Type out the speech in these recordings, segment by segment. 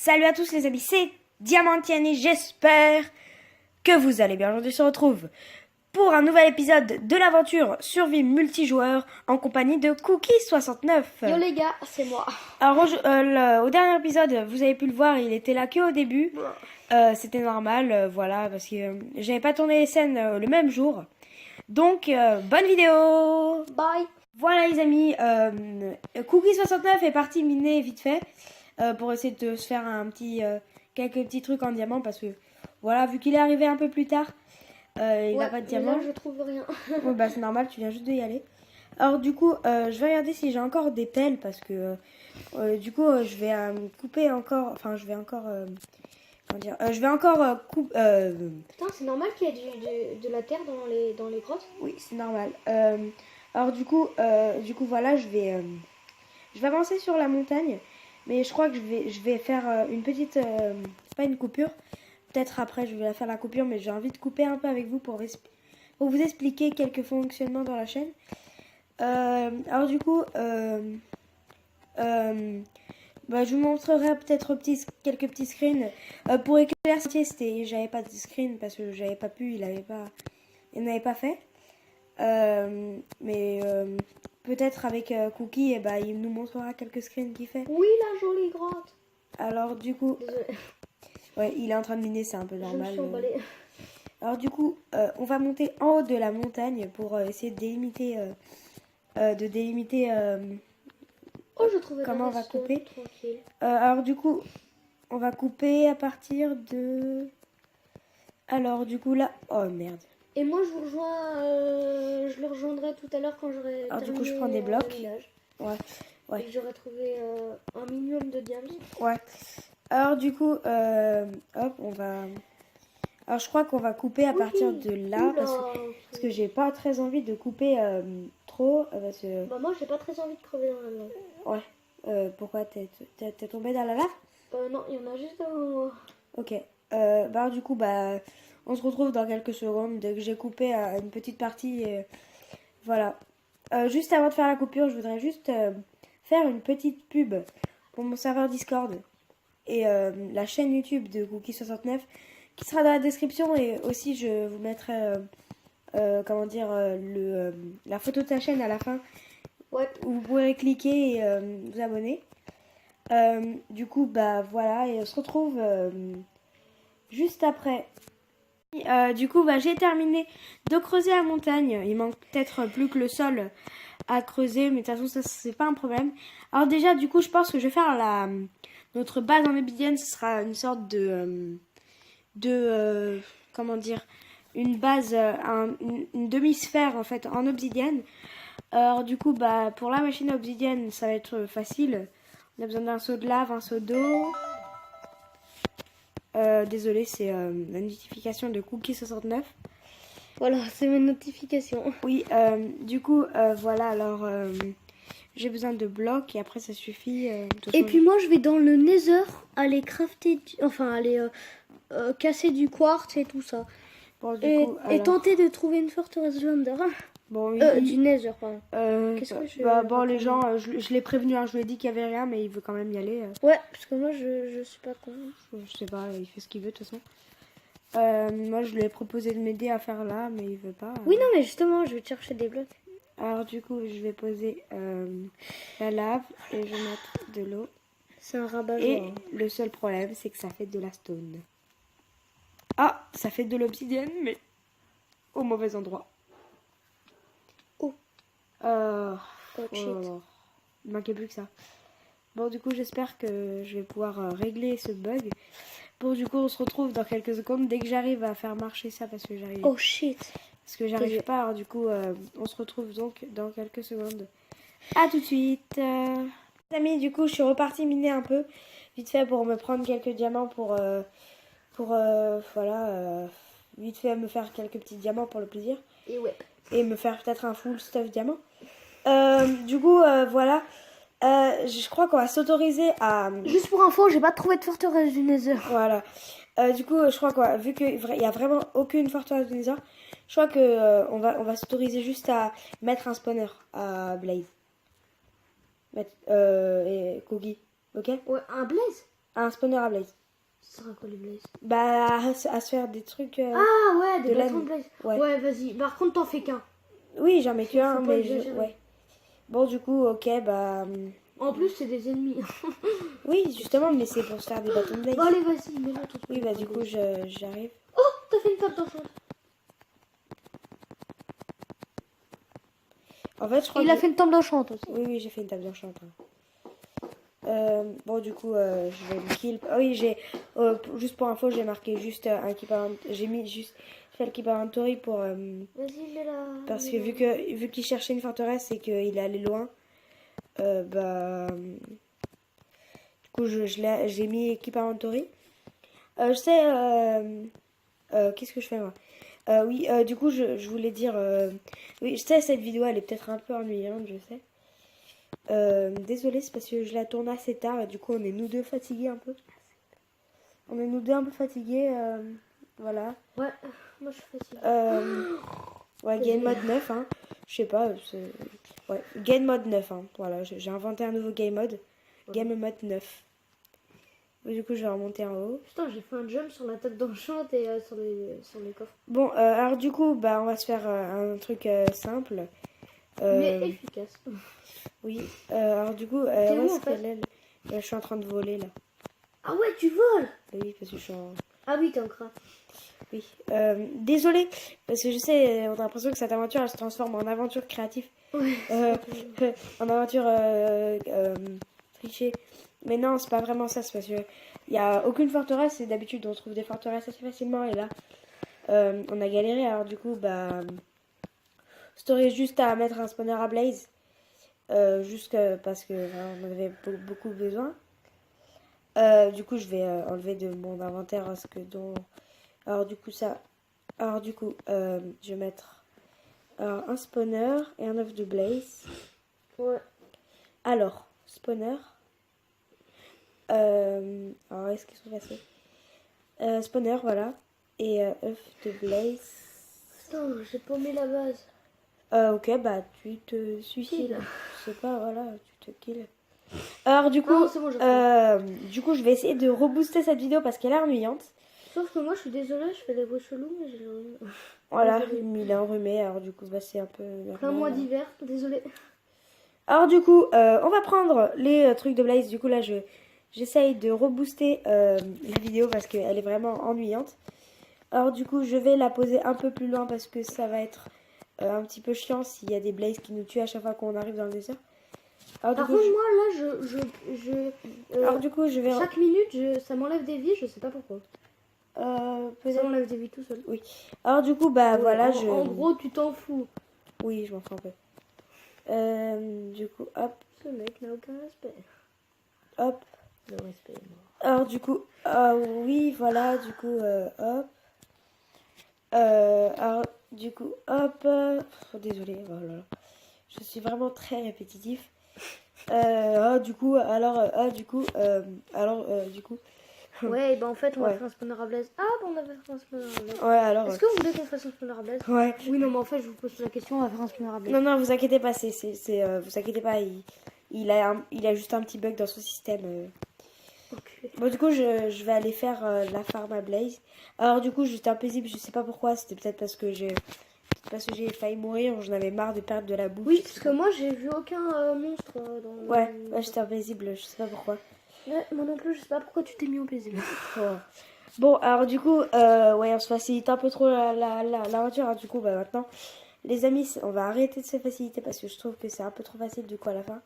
Salut à tous les amis, c'est Diamantienne et j'espère que vous allez bien. Aujourd'hui on se retrouve pour un nouvel épisode de l'aventure survie multijoueur en compagnie de Cookie69. Yo les gars, c'est moi. Alors au dernier épisode, vous avez pu le voir, il était là que au début. C'était normal, voilà, parce que j'avais pas tourné les scènes le même jour. Donc, bonne vidéo. Bye. Voilà les amis, Cookie69 est parti miner vite fait pour essayer de se faire quelques petits trucs en diamant parce que voilà, vu qu'il est arrivé un peu plus tard, il n'a pas de diamant. Là, je trouve rien. Ouais, bah c'est normal, tu viens juste d'y aller. Alors du coup, je vais regarder si j'ai encore des pelles parce que du coup, je vais couper encore, enfin je vais encore, comment dire, je vais encore couper. Putain, c'est normal qu'il y ait de la terre dans les grottes. Oui, c'est normal. Alors du coup voilà, je vais avancer sur la montagne, mais je crois que je vais faire une petite, pas une coupure. Peut-être après, je vais faire la coupure, mais j'ai envie de couper un peu avec vous pour vous expliquer quelques fonctionnements dans la chaîne. Alors du coup, bah, je vous montrerai peut-être quelques petits screens. Pour éclaircir, j'avais pas de screen parce que j'avais pas pu, il n'avait pas fait. Mais peut-être avec Cookie, et bah, il nous montrera quelques screens qu'il fait. Oui, la jolie grotte. Alors du coup, Désolée, ouais, il est en train de miner, c'est un peu je me normal. suis emballée. Alors du coup, on va monter en haut de la montagne pour essayer de délimiter, Oh, je trouvais comment on va redstone, couper. tranquille. Alors du coup, on va couper à partir de... Alors du coup là... Oh merde. Et moi, je vous rejoins. Je le rejoindrai tout à l'heure quand j'aurai Alors du terminé coup, je prends des blocs. le minage. Ouais. Et que j'aurai trouvé un minimum de diamants. Ouais. Alors du coup, hop, on va... Alors je crois qu'on va couper à partir de là parce que j'ai pas très envie de couper trop parce que... Bah moi, j'ai pas très envie de crever dans la lave. Ouais. Pourquoi t'es tombé dans la lave? Non, il y en a juste devant moi. Ok. Bah du coup, bah on se retrouve dans quelques secondes dès que j'ai coupé une petite partie. Voilà. Juste avant de faire la coupure, je voudrais juste faire une petite pub pour mon serveur Discord et la chaîne YouTube de Cookie69 qui sera dans la description, et aussi je vous mettrai comment dire la photo de sa chaîne à la fin. Ouais. Où vous pourrez cliquer et vous abonner. Du coup, bah voilà, et on se retrouve juste après. Du coup, bah, j'ai terminé de creuser la montagne. Il manque peut-être plus que le sol à creuser, mais de toute façon, ça, c'est pas un problème. Alors déjà, du coup, je pense que je vais faire notre base en obsidienne. Ce sera une sorte comment dire, une base, une demi-sphère en fait en obsidienne. Alors du coup, bah, pour la machine à obsidienne, ça va être facile. On a besoin d'un seau de lave, un seau d'eau. Désolé, c'est la notification de Cookie69. Voilà, c'est mes notifications. Oui, du coup, voilà, alors j'ai besoin de blocs et après ça suffit. Et puis moi, je vais dans le Nether aller crafter, aller casser du quartz et tout ça. Bon, Et tenter de trouver une forteresse du Ender. Bon, Du Nether, pardon. Qu'est-ce que je... les gens, je l'ai prévenu, hein, je lui ai dit qu'il n'y avait rien, mais il veut quand même y aller. Ouais, parce que moi, je suis pas con. Je sais pas, il fait ce qu'il veut de toute façon. Moi, je lui ai proposé de m'aider à faire là, mais il veut pas. Oui, non, mais justement, je vais chercher des blocs. Alors, du coup, je vais poser la lave et je vais mettre de l'eau. C'est un rabat-joie. Et le seul problème, c'est que ça fait de la stone. Ah, ça fait de l'obsidienne, mais au mauvais endroit. Oh. Shit. Il manquait plus que ça. Bon, du coup, j'espère que je vais pouvoir régler ce bug. Bon, du coup, on se retrouve dans quelques secondes dès que j'arrive à faire marcher ça parce que j'arrive. Oh shit. Parce que j'arrive pas. Alors, du coup, on se retrouve donc dans quelques secondes. À tout de suite. Les amis, du coup, je suis repartie miner un peu vite fait pour me prendre quelques diamants pour voilà, vite fait me faire quelques petits diamants pour le plaisir. Et ouais. Et me faire peut-être un full stuff diamant. Du coup, voilà. Je crois qu'on va s'autoriser à... Juste pour info, j'ai pas trouvé de forteresse du Nether. Voilà. Du coup, je crois quoi, vu qu'il y a vraiment aucune forteresse du Nether, je crois que on va s'autoriser juste à mettre un spawner à Blaze. Et Cookie, ok? Ouais, un Blaze. Un spawner à blaze. Ça sera quoi les blazes? Bah, à se faire des trucs. Ah ouais, des de bâtons laine. de blaze. Ouais. Ouais, vas-y. Par contre, t'en fais qu'un. Oui, j'en mets Faut qu'un, pas mais exagérer. ouais. Bon, du coup, ok, bah. En plus, c'est des ennemis. Oui, justement, mais c'est pour se faire des bâtons de blaze. Bon, allez, vas-y, mets-le ton Oui, bah, du coup, j'arrive. Oh, t'as fait une table d'enchant. En fait, je crois Il que. a fait une table d'enchant aussi. Oui, j'ai fait une table d'enchant. Bon, du coup, je vais me kill. Ah oui, juste pour info, j'ai marqué juste un keep j'ai mis juste fait le keep inventory pour. Vas-y, mets-la. Parce que vu qu'il cherchait une forteresse et qu'il est allé loin, bah. Du coup, j'ai mis keep inventory. Je sais. Qu'est-ce que je fais moi? Oui, du coup, je voulais dire. Oui, je sais, cette vidéo, elle est peut-être un peu ennuyante, je sais. Désolée, c'est parce que je la tourne assez tard et du coup on est nous deux fatigués un peu. On est nous deux un peu fatigués, voilà. Ouais, moi je suis fatiguée. Ouais, game mode 9, hein. Je sais pas, ouais, game mode 9, hein. Voilà, j'ai inventé un nouveau game mode. Game mode 9. Du coup, je vais remonter en haut. Putain, j'ai fait un jump sur la table d'enchant et sur les coffres. Bon, alors du coup, bah on va se faire un truc simple. Mais efficace. Oui, alors du coup, T'es où où, est-ce en fait qu'elle est je suis en train de voler là. Ah ouais, tu voles. Oui, parce que je suis en... Ah oui, t'es en craft. Oui, désolée, parce que je sais, on a l'impression que cette aventure, elle se transforme en aventure créative, Ouais. en aventure trichée. Mais non, c'est pas vraiment ça, c'est parce que il y a aucune forteresse et d'habitude on trouve des forteresses assez facilement et là, on a galéré. Alors du coup, bah, c'était juste à mettre un spawner à blaze, juste parce que on en avait beaucoup besoin. Du coup, je vais enlever de mon inventaire ce que dont. Alors du coup ça. Alors du coup, je vais mettre un spawner et un œuf de blaze. Ouais. Alors, spawner. Alors est-ce qu'ils sont passés? Spawner, voilà. Et œuf de blaze. Putain, j'ai paumé la base. Ok, bah tu te suicides. Je sais pas, voilà, tu te kills. Alors du coup, Ah, c'est bon, j'ai je vais essayer de rebooster cette vidéo parce qu'elle est ennuyante. Sauf que moi, je suis désolée, je fais des bruits chelous, mais j'ai Voilà, Désolée. il est enrhumé, alors du coup, bah, c'est un peu plein mois normal. d'hiver, désolée. Alors du coup, on va prendre les trucs de Blaze. Du coup là, j'essaye de rebooster la vidéo parce qu'elle est vraiment ennuyante. Alors du coup, je vais la poser un peu plus loin parce que ça va être un petit peu chiant s'il y a des Blaze qui nous tuent à chaque fois qu'on arrive dans le désert. Alors Par du coup, contre, moi, là, alors du coup, je vais... chaque minute, ça m'enlève des vies, je sais pas pourquoi. Ça peut-être... m'enlève des vies tout seul. Oui. Alors du coup, bah Ouais, voilà, en gros, tu t'en fous. Oui, je m'en fous un peu. Du coup, hop, Ce mec n'a aucun respect. hop. Le respect est mort. Alors du coup, oui, voilà, du coup, hop. Alors du coup, hop. Désolée, oh là là. Je suis vraiment très répétitif. Du coup, du coup. Ouais, bah en fait, on va Ouais. faire un spawner à blaze. Ah, bah on avait fait un spawner à blaze. Ouais, alors. Est-ce que vous voulez qu'on fasse un spawner à blaze? Ouais. Oui, non, mais en fait, je vous pose la question, on va faire un spawner à blaze. Non, non, vous inquiétez pas, vous inquiétez pas, il a juste un petit bug dans son système. Ok. Bon, du coup, je vais aller faire la farm à Blaze. Alors, du coup, j'étais impaisible, je sais pas pourquoi. C'était peut-être parce que j'ai failli mourir, j'en avais marre de perdre de la bouffe. Oui, parce que moi, j'ai vu aucun monstre dans Ouais, j'étais impaisible, je sais pas pourquoi. Ouais, moi non plus, je sais pas pourquoi tu t'es mis en paisible. Ouais. Bon, alors, du coup, ouais, on se facilite un peu trop l'aventure. Hein. Du coup, bah maintenant, les amis, on va arrêter de se faciliter parce que je trouve que c'est un peu trop facile, du coup, à la fin.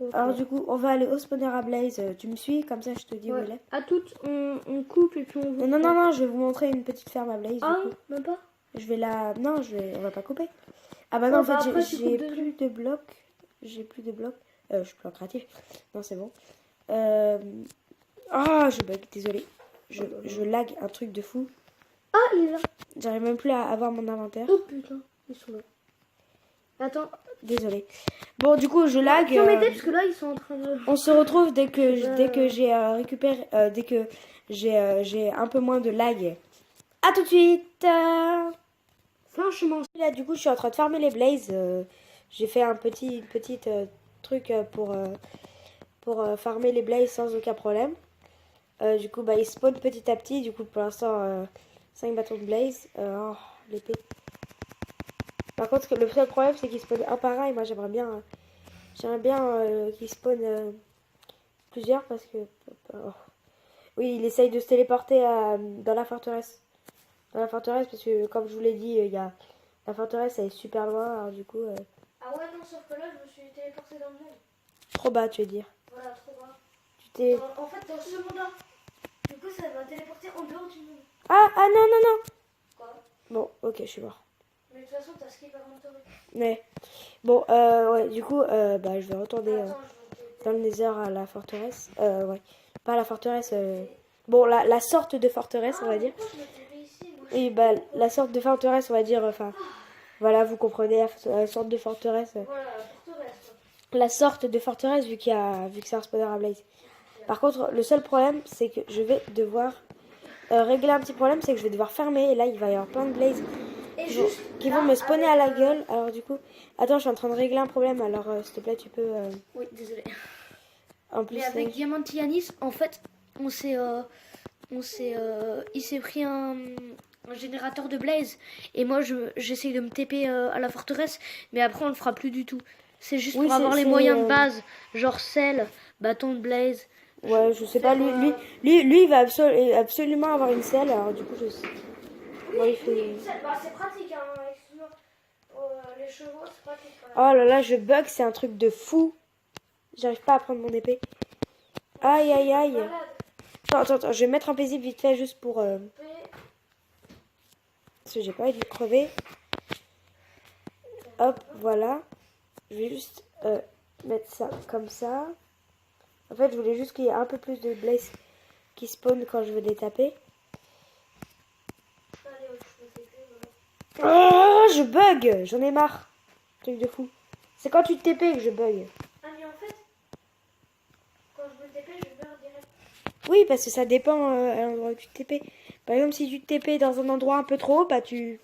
Okay. Alors, du coup, on va aller au spawner à Blaze. Tu me suis, comme ça, je te dis où Ouais. il est. À toutes, on coupe et puis on vous. Non, je vais vous montrer une petite ferme à Blaze. Ah, du coup. même pas. Je vais la... Non, on va pas couper. Ah bah non, en fait, après, tu j'ai coupes plus de blocs. J'ai plus de blocs. Je suis plus en créatif. Non, c'est bon. Ah, je bug, désolé. Je lag un truc de fou. Ah, il est là. J'arrive même plus à avoir mon inventaire. Oh putain, ils sont là. Attends. Désolé. Bon, du coup, je lag. Viens m'aider parce que là, ils sont en train de. On se retrouve dès que j'ai récupéré... dès que j'ai un peu moins de lag. À tout de suite. Franchement. Là, du coup, je suis en train de farmer les blazes. J'ai fait un petit truc pour farmer les blazes sans aucun problème. Du coup, bah, il spawn petit à petit. Du coup, pour l'instant, 5 bâtons de blaze. Oh, l'épée. Par contre, le seul problème, c'est qu'il spawn un par un. Et moi, j'aimerais bien qu'il spawn plusieurs parce que... oh. Oui, il essaye de se téléporter dans la forteresse. Dans la forteresse, parce que comme je vous l'ai dit, la forteresse, elle est super loin. Alors, du coup, Ah ouais, non, sauf que là, je me suis téléporté dans le monde. trop bas, tu veux dire. Voilà, trop bas. Tu t'es... En fait, dans ce monde-là. Du coup, ça m'a téléporté en dehors du monde. Ah, non, non, non. Quoi? Bon, ok, je suis mort. Mais de toute façon, t'as skip avant toi. Mais, bon, ouais, du coup, bah, je vais retourner Attends, je vais te... dans le Nether à la forteresse. Ouais, pas la forteresse. Bon, la sorte de forteresse, on va dire. Pourquoi je me TP ici, moi? Et bah, la sorte de forteresse, on va dire. Enfin, voilà, vous comprenez, la sorte de forteresse. Voilà, la forteresse. La sorte de forteresse, vu que c'est un spawner à blaze. Par contre, le seul problème, c'est que je vais devoir régler un petit problème, c'est que je vais devoir fermer. Et là, il va y avoir plein de blazes Et qui vont me spawner à la gueule. Alors du coup, attends, je suis en train de régler un problème. Alors s'il te plaît, tu peux... Oui, désolé. En plus, Mais avec Diamantianis, en fait, il s'est pris un générateur de blaze. Et moi, j'essaye de me TP à la forteresse. Mais après, on le fera plus du tout. C'est juste oui, pour avoir les moyens de base. Genre sel, bâton de blaze. Ouais, je sais pas. Lui, il va absolument avoir une selle. Alors du coup, je sais. Bon, il fait... c'est pratique, hein. Excuse-moi. Les chevaux, c'est pratique. Oh là là, je bug, c'est un truc de fou. J'arrive pas à prendre mon épée. Aïe, aïe, aïe. Attends, je vais mettre un paisible vite fait juste pour... Parce que j'ai pas envie de crever. Hop, voilà. Je vais juste mettre ça comme ça. En fait, je voulais juste qu'il y ait un peu plus de blaze qui spawn quand je veux les taper. Oh, je bug. J'en ai marre. Truc de fou. C'est quand tu te TP que je bug. Ah, mais en fait, quand je me TP, je meurs direct. Oui, parce que ça dépend à l'endroit où tu te TP. Par exemple, si tu te TP dans un endroit un peu trop haut, bah tu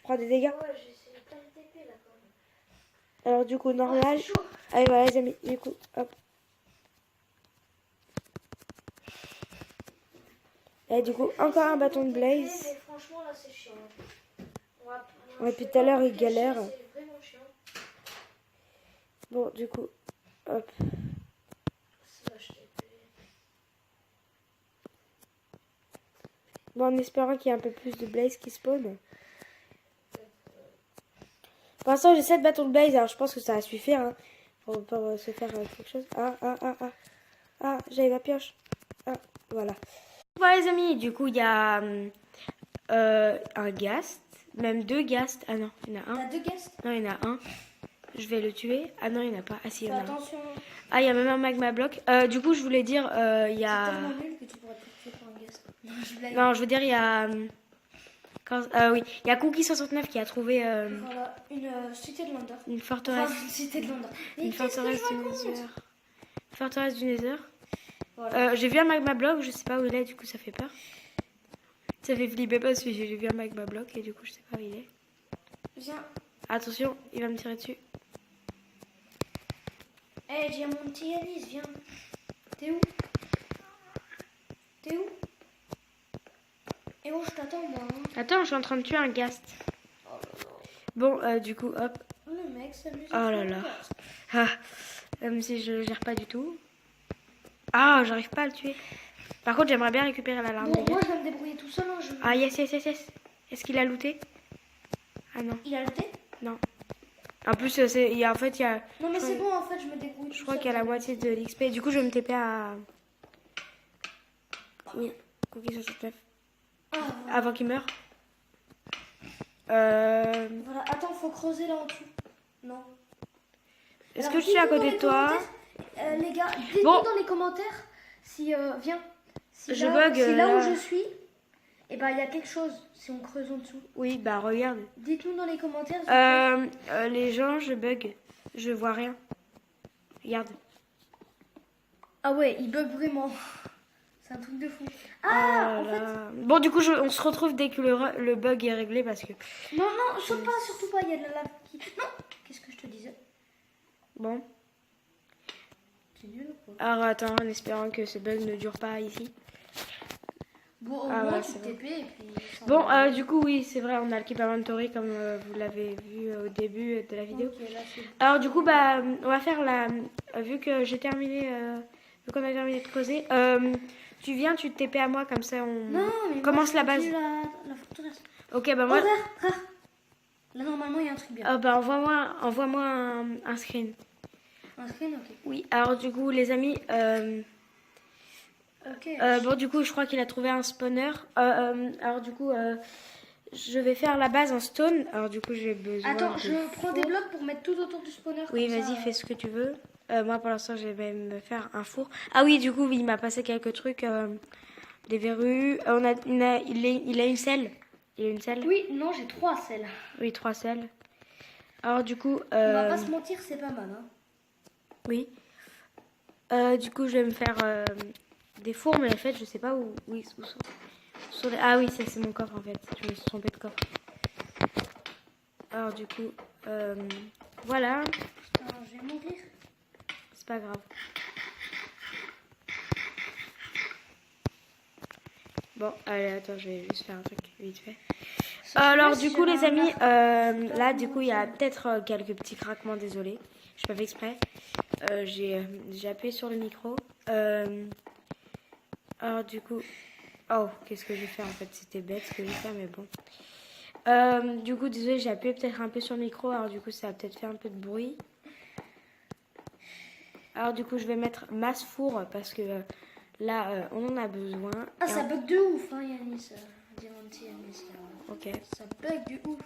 prends des dégâts. Ouais, j'ai essayé plein de TP là quand même. Alors du coup, normal. C'est chaud. Allez, voilà les amis. Du coup, hop. Et du coup, encore un bâton de blaze. Mais franchement, là, c'est chiant. Ouais, puis tout à l'heure, il galère. C'est vraiment chiant. Bon, du coup, hop. Bon, en espérant qu'il y ait un peu plus de blaze qui spawn. Pour l'instant, j'ai 7 bâtons de blaze, alors je pense que ça va suffire hein, pour se faire quelque chose. Ah, j'avais ma pioche. Ah, voilà. Voilà les amis, du coup, il y a un ghast, même 2 ghasts. Ah non, il y en a un. T'as 2 guests? Non, il y en a un. Je vais le tuer. Ah non, il n'y en a pas. Ah si, il y en a un. Attention. Ah, il y a même un magma block. Du coup, je voulais dire, il y a... C'est tellement nul que tu pourrais te tuer pour un guest. Non, je blague. Non, je veux dire, il y a... oui, il y a Cookie69 qui a trouvé Voilà, une cité de Lander. une forteresse. Enfin, une cité de Lander. Une forteresse du Nether. Une forteresse du Nether. Voilà. J'ai vu un magma block, je sais pas où il est, du coup ça fait peur. Ça fait flipper parce que j'ai vu un magma block et du coup je sais pas où il est. Viens. Attention, il va me tirer dessus. Eh, j'ai mon petit Alice, viens. T'es où? T'es où? Eh oh, je t'attends moi. Hein. Attends, je suis en train de tuer un ghast. Oh là là. Bon, du coup, hop. Le mec s'amuse. Oh là là. Ah, même si je gère pas du tout. Ah, j'arrive pas à le tuer. Par contre, j'aimerais bien récupérer la larme Bon, des moi gars. je vais me débrouiller tout seul. Hein, Ah, yes. Est-ce qu'il a looté? Ah non, Il a le thé? non. En plus, en fait, il y a... Non, mais c'est bon, en fait, je me débrouille. Je crois qu'il y a la moitié de l'XP. Du coup, je vais me TP à... Oui, Cookie 69. Ah, Avant qu'il meure. voilà, attends, faut creuser là en dessous. Non. Est-ce Alors, que je suis à dites-nous côté dans de toi? les gars, dites-nous Bon. dans les commentaires si, viens, si Je là, bug, si là là. où je suis, et ben il y a quelque chose si on creuse en dessous. Oui, bah regarde. Dites-nous dans les commentaires. s'il vous plaît. Les gens, je bug. Je vois rien. Regarde. Ah ouais, il bug vraiment. C'est un truc de fou. Oh Ah, en là fait, là. Bon, du coup, on se retrouve dès que le bug est réglé parce que... non, saute pas, surtout pas, il y a de la lave qui... Non, qu'est-ce que je te disais? Bon. C'est nul ou quoi? Alors attends, en espérant que ce bug ne dure pas ici. Bon, au Ah moins, ouais, tu c'est te bon. TP et puis... ça Bon, va. du coup, oui, c'est vrai, on a le Keep Inventory comme vous l'avez vu au début de la vidéo. Ok, là, c'est bon. Alors, du coup, bah, on va faire la. Vu que j'ai terminé. Vu qu'on a terminé de creuser, tu viens, tu te TP à moi, comme ça on Non, mais commence moi, la je base. continue la forteresse. Ok, bah Oh, moi. regarde. Là, normalement, il y a un truc bien. Bah, envoie-moi un screen. Un screen, ok. Oui, alors, du coup, les amis. Ok. Bon, du coup, je crois qu'il a trouvé un spawner. Alors, du coup, je vais faire la base en stone. Alors, du coup, j'ai besoin. Attends, de je prends des four. blocs pour mettre tout autour du spawner. Oui, comme vas-y, ça, fais ce que tu veux. Moi, pour l'instant, je vais me faire un four. Ah oui, du coup, il m'a passé quelques trucs. Des verrues. Il a une selle. Il a une selle. Oui, non, j'ai 3 selles. Oui, 3 selles. Alors, du coup. On va pas se mentir, c'est pas mal. Hein. Oui. Du coup, je vais me faire des fours, mais en fait, je sais pas où. Oui, où sont. Ah oui, ça, c'est mon coffre en fait. Je me suis trompée de coffre. Alors, du coup. Voilà. Putain, je vais mourir. C'est pas grave. Bon, allez, attends, je vais juste faire un truc vite fait. Alors, du coup, les amis, là, du coup, il y a peut-être quelques petits craquements, désolé. Je pas fait exprès. J'ai appuyé sur le micro. Alors, du coup. Oh, qu'est-ce que j'ai fait en fait? C'était bête ce que j'ai fait, mais bon. Du coup, désolé, j'ai appuyé peut-être un peu sur le micro. Alors, du coup, ça a peut-être fait un peu de bruit. Alors, du coup, je vais mettre masse four parce que là, on en a besoin. Ah, Et ça bug de ouf, hein, Yanis. Diamanti, Yanis. Ok. Ça bug de ouf.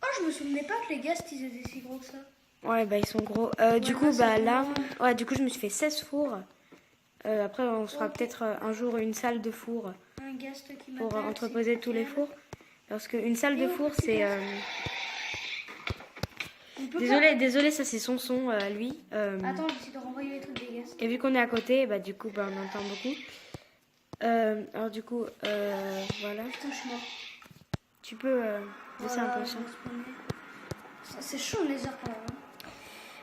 Oh, je me souvenais pas que les ghasts, ils étaient si gros que ça. Ouais, bah ils sont gros. Du Ouais, coup, ça bah fait là, moins. ouais, du coup, je me suis fait 16 fours. Après, on se fera Ok. peut-être un jour une salle de four Un ghast qui pour m'appelle. entreposer tous les fours. Parce qu'une salle de Et four, petit c'est. gars. On peut Désolé, ça c'est son son à lui. pas. Attends, j'essaie de renvoyer les trucs des ghasts. Et vu qu'on est à côté, bah du coup, bah, on entend beaucoup. Alors du coup, voilà. Putain, je suis mort. Tu peux baisser un Voilà, peu le je son. vais spawner. C'est chaud les heures quand même. Hein.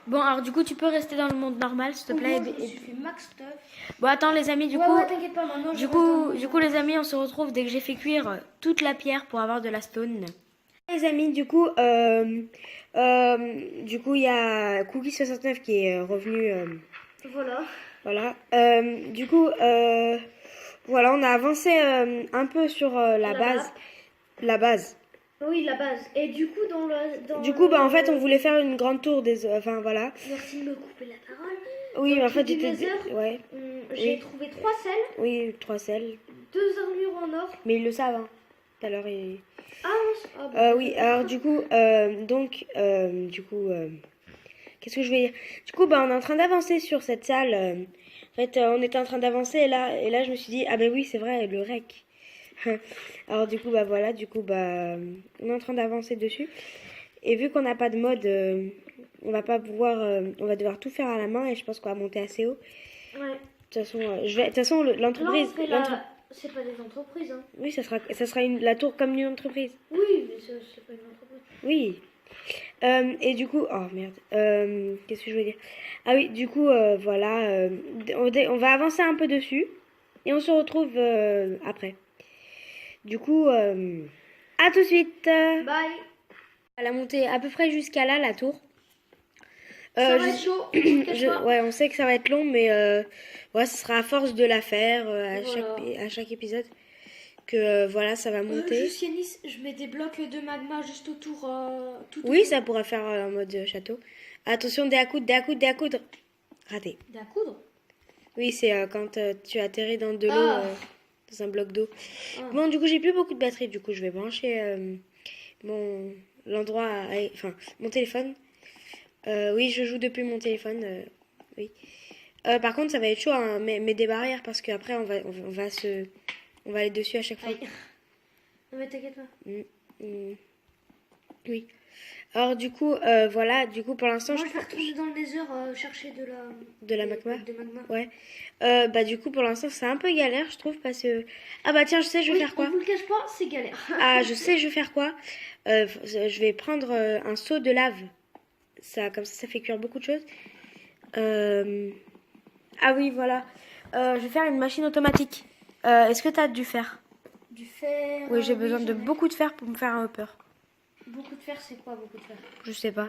Bon, alors du coup, tu peux rester dans le monde normal, s'il te Au plaît. moins, je me suis fait max stuff. Bon, attends, les amis, du Ouais, coup. ouais, t'inquiète pas, maintenant je Du reste dans le coup, monde, du coup, les amis, on se retrouve dès que j'ai fait cuire toute la pierre pour avoir de la stone. Les amis, du coup, il y a Cookie69 qui est revenu. Voilà. Voilà. Du coup, voilà, on a avancé un peu sur la base. map. La base. Oui, la base. Et du coup, dans Du coup, bah en fait, on voulait faire une grande tour des. Enfin, voilà. Merci de me couper la parole. Oui, Dans mais le en fait, truc du j'étais. Nether, Ouais. J'ai Oui. trouvé 3 selles, Oui, 3 selles. 2 armures en or. Mais ils le savent, hein. Tout à l'heure, ils. Ah, bah, Oui, alors du coup, qu'est-ce que je vais dire? Du coup, bah, on est en train d'avancer sur cette salle. En fait, on était en train d'avancer et là, je me suis dit, ah ben oui, c'est vrai, le rec. Alors du coup, bah voilà, on est en train d'avancer dessus. Et vu qu'on n'a pas de mode, on va pas pouvoir, on va devoir tout faire à la main et je pense qu'on va monter assez haut. ouais. De toute façon, l'entreprise, C'est pas des entreprises, hein. oui, ça sera la tour comme une entreprise. Oui, mais c'est pas une entreprise. Oui. Et du coup, oh merde, qu'est-ce que je veux dire? Ah oui, du coup, voilà, on va avancer un peu dessus et on se retrouve après. Du coup, à tout de suite. Bye. Elle a monté à peu près jusqu'à là, la tour. Ça va être chaud, on te cache pas. Ouais, on sait que ça va être long, mais ouais, ce sera à force de la faire Voilà. à chaque épisode que voilà, ça va monter. Juste Yanis, je mets des blocs de magma juste autour. Tout Oui, autour. ça pourra faire en mode château. Attention, des à coudre. Raté. Des à coudre. Oui, c'est quand tu atterris dans de l'eau, Ah. dans un bloc d'eau. Ah. Bon, du coup, j'ai plus beaucoup de batterie. Du coup, je vais brancher mon téléphone. Oui, je joue depuis mon téléphone. Oui. Par contre, ça va être chaud, hein, mais des barrières parce qu'après, on va aller dessus à chaque fois. Aïe. Non mais t'inquiète pas. Oui. Alors du coup, voilà, du coup pour l'instant, Moi je vais retourner dans le Nether chercher de la... de la magma. De magma. Ouais. Bah du coup pour l'instant c'est un peu galère, je trouve, parce que ah bah tiens, je sais, je vais faire quoi? On vous le cache pas, c'est galère. Ah, je sais, je vais faire quoi? Je vais prendre un seau de lave. Ça, comme ça fait cuire beaucoup de choses. Ah oui, voilà. Je vais faire une machine automatique. Est-ce que t'as du fer? Du fer. Oui, j'ai besoin de j'en ai. beaucoup de fer pour me faire un hopper. Beaucoup de fer, c'est quoi beaucoup de fer? Je sais pas.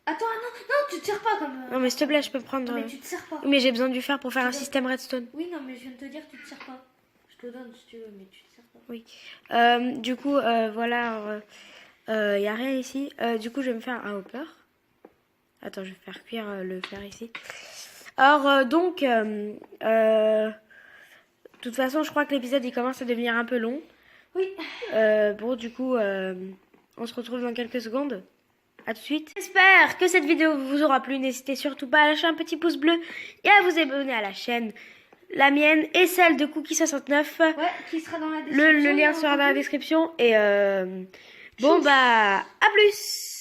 Attends, non, tu te sers pas comme. Non, mais s'il te plaît, je peux prendre. Non, mais tu te sers pas. Oui, mais j'ai besoin du fer pour faire un système redstone. Oui, non, mais je viens de te dire, tu te sers pas. Je te donne si tu veux, mais tu te sers pas. Oui. Du coup, voilà. Y a rien ici. Du coup, je vais me faire un hopper. Attends, je vais faire cuire le fer ici. Alors, donc, de toute façon, je crois que l'épisode il commence à devenir un peu long. Oui. Bon, du coup, on se retrouve dans quelques secondes. À tout de suite. J'espère que cette vidéo vous aura plu. N'hésitez surtout pas à lâcher un petit pouce bleu et à vous abonner à la chaîne. La mienne et celle de Cookie69. Ouais, qui sera dans la description. Le lien sera dans la description. Et bon, bah, à plus!